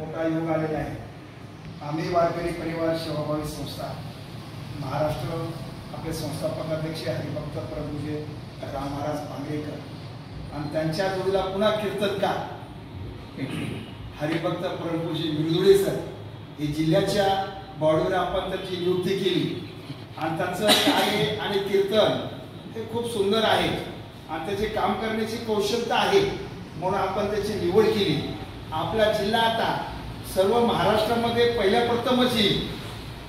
मोठा योग आलेला आहे। आम्ही वारकरी परिवार सेवाभावी संस्था महाराष्ट्र आपले संस्थापक अध्यक्ष हरिभक्त प्रभूजी राम महाराज पांगरेकर आणि त्यांच्या जोडीला पुन्हा कीर्तनकार हरिभक्त प्रभूजी मिरदुळे सर हे जिल्ह्याच्या बॉडीवर आपण त्यांची नियुक्ती केली आणि त्यांचं कार्य आणि कीर्तन हे खूप सुंदर आहे आणि त्याचे काम करण्याची कौशलता आहे म्हणून आपण त्याची निवड केली। आपला जिल्हा आता सर्व महाराष्ट्रामध्ये पहिल्या प्रथमच येईल।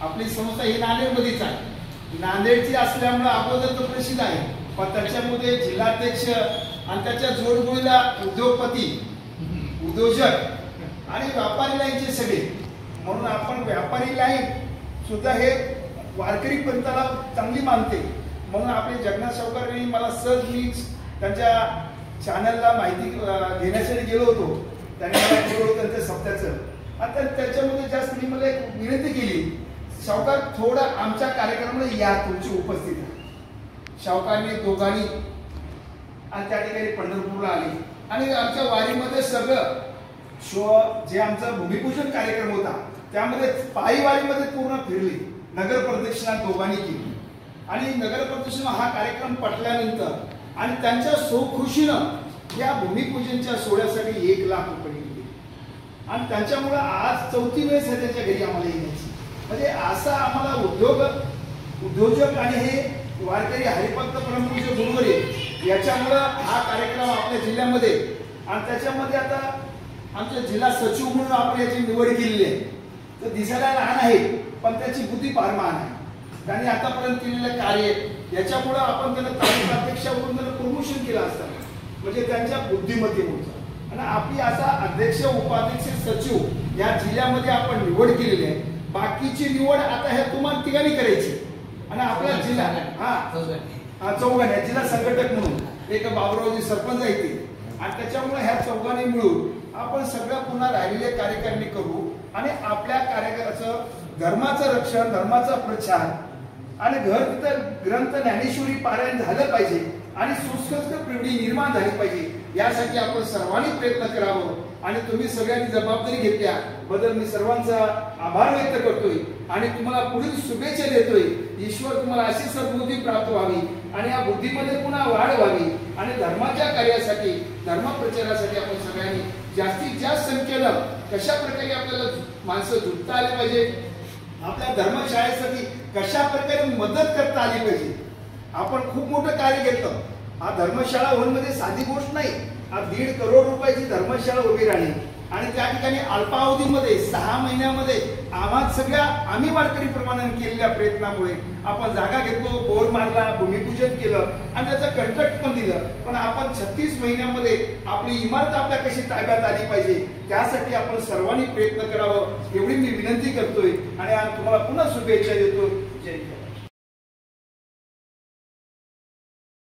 आपली संस्था ही नांदेडमध्येच आहे, नांदेडची असल्यामुळे अगोदर तो प्रसिद्ध आहे, पण त्याच्यामध्ये जिल्हाध्यक्ष आणि त्याच्या जोडगोळीला उद्योगपती उद्योजक आणि व्यापारी लाईनचे सगळे म्हणून आपण व्यापारी लाईन सुद्धा हे वारकरी पंथाला चांगली मानते म्हणून आपले जगन्नाथ सावकारांनी मला सहज मी त्यांच्या चॅनलला माहिती घेण्यासाठी गेलो होतो, त्यांनी मला बोलवलं त्यांच्या सप्त्याचं। आता त्याच्यामध्ये जास्त मी मला एक विनंती केली, सावकार थोडं आमच्या कार्यक्रमाला या, तुमची उपस्थिती आहे। सावकारने दोघांनी आणि त्या ठिकाणी पंढरपूरला आले आणि आमच्या वारीमध्ये सगळं जे आमचा भूमिपूजन कार्यक्रम होता त्यामध्ये पायी वारीमध्ये पूर्ण फिरली, नगर प्रदक्षिणा दोघांनी केली आणि नगर प्रदक्षिणा हा कार्यक्रम पटल्यानंतर आणि त्यांच्या स्वखुशीनं या भूमिपूजनच्या सोहळ्यासाठी 1 लाख रुपये दिले आणि त्यांच्यामुळे आज 4थी वेळेस आहे त्याच्या घरी आम्हाला येण्याची। म्हणजे असा आम्हाला उद्योजक आणि हे वारकरी हरिभक्त प्रभूचे गुरुवरे याच्यामुळे हा कार्यक्रम आपल्या जिल्ह्यामध्ये आणि त्याच्यामध्ये आता आमच्या जिल्हा सचिव म्हणून आपण याची निवड केलेली आहे। तर दिसायला लहान आहे पण त्याची बुद्धी फार महान आहे। त्यांनी आतापर्यंत केलेलं कार्य याच्यामुळे आपण त्याला तालुकाध्यक्षावरून त्याला प्रमोशन केलं असतं म्हणजे त्यांच्या बुद्धिमत्तेमुळे आणि आपली असा अध्यक्ष उपाध्यक्ष सचिव या जिल्ह्यामध्ये आपण निवड केलेली आहे। बाकीची निवड आता हे तुम्हाला तिघांनी करायची आणि आपला जिल्हा चौघांनी जिल्हा संघटक म्हणून एक बाबुरावजी सरपंच आहे ते आणि त्याच्यामुळे ह्या चौघांनी मिळून आपण सगळं पुन्हा राहिलेले कार्यक्रम करू आणि आपल्या कार्यक्रमाचं धर्माचं रक्षण धर्माचा प्रचार आणि घर तिथं ग्रंथ ज्ञानेश्वरी पारायण झालं पाहिजे आणि सुसंस्कृत पिढी निर्माण झाली पाहिजे यासाठी आपण सर्वांनी प्रयत्न करावं आणि तुम्ही सगळ्यांनी जबाबदारी घेतल्या बद्दल मी सर्वांचा आभार व्यक्त करतोय आणि तुम्हाला पुढील शुभेच्छा देतोय। ईश्वर तुम्हाला अशी सद्बुद्धी प्राप्त व्हावी आणि या बुद्धीमध्ये पुन्हा वाढ व्हावी आणि धर्माच्या कार्यासाठी धर्म प्रचारासाठी आपण सगळ्यांनी जास्तीत जास्त संख्येनं कशा प्रकारे आपल्याला माणसं जुटता आले पाहिजे, आपल्या धर्मशाळेसाठी कशा प्रकारे मदत करता आली पाहिजे। आपण खूप मोठं कार्य घेतलं, हा धर्मशाळा होण्यामध्ये साधी गोष्ट नाही, हा 1.5 करोड रुपयाची धर्मशाळा उभी राहिली आणि त्या ठिकाणी अल्पावधीमध्ये 6 महिन्यामध्ये आम्ही वारकरी प्रमाणे केलेल्या प्रयत्नामुळे आपण जागा घेतलो, बोर मारला, भूमिपूजन केलं आणि त्याचा कंट्रॅक्ट पण दिलं। पण आपण 36 महिन्यामध्ये आपली इमारत आपल्या कशी ताब्यात आली पाहिजे त्यासाठी आपण सर्वांनी प्रयत्न करावं एवढी मी विनंती करतोय आणि तुम्हाला पुन्हा शुभेच्छा देतो। जय हिंद।